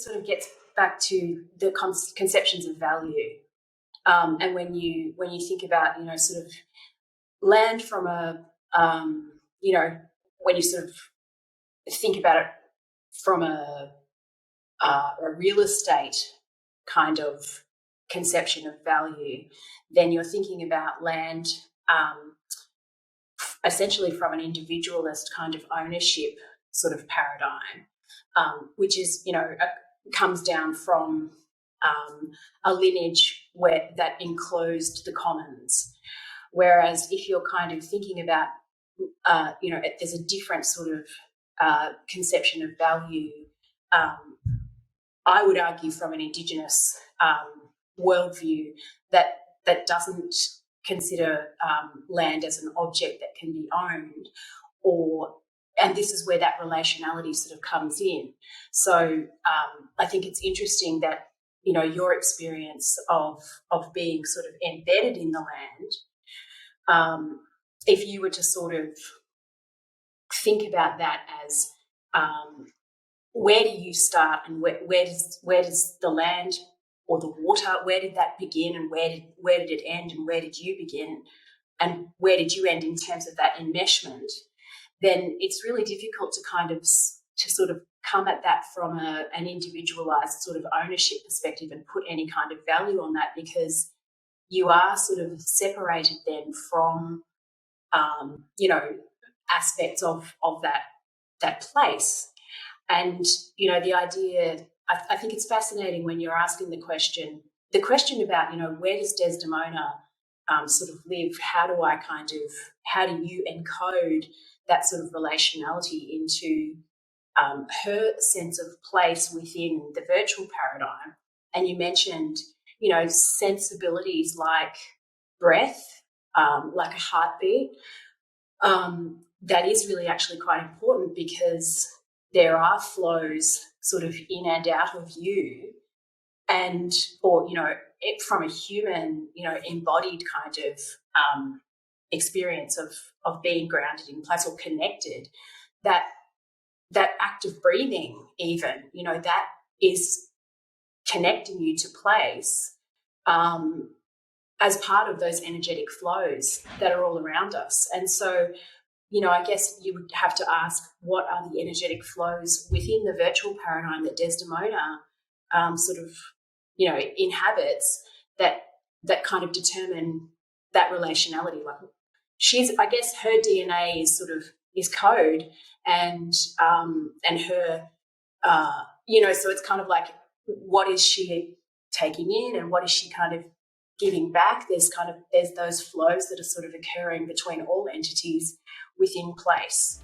sort of gets back to the conceptions of value. And when you think about, sort of land from a, when you sort of think about it from a real estate kind of conception of value, then you're thinking about land essentially from an individualist kind of ownership sort of paradigm, which is, comes down from a lineage that enclosed the commons. Whereas if you're kind of thinking about, there's a different sort of conception of value, I would argue from an Indigenous worldview that doesn't consider land as an object that can be owned, and this is where that relationality sort of comes in. So I think it's interesting that, your experience of being sort of embedded in the land, if you were to sort of think about that as where do you start, and where does the land or the water, where did that begin, and where did it end, and where did you begin, and where did you end in terms of that enmeshment, then it's really difficult to kind of to sort of come at that from an individualized sort of ownership perspective and put any kind of value on that, because you are sort of separated then from, aspects of that place. And, the idea, I think it's fascinating when you're asking the question about, where does Desdemona sort of live? How do you encode that sort of relationality into her sense of place within the virtual paradigm? And you mentioned, sensibilities like breath, like a heartbeat. That is really actually quite important, because there are flows sort of in and out of you, or from a human, embodied kind of experience of being grounded in place or connected. That act of breathing, even, that is connecting you to place as part of those energetic flows that are all around us. And so, I guess you would have to ask, what are the energetic flows within the virtual paradigm that Desdemona sort of, inhabits that kind of determine that relationality? Like, I guess her DNA is code, and her, so it's kind of like, what is she taking in and what is she kind of giving back? There's those flows that are sort of occurring between all entities within place.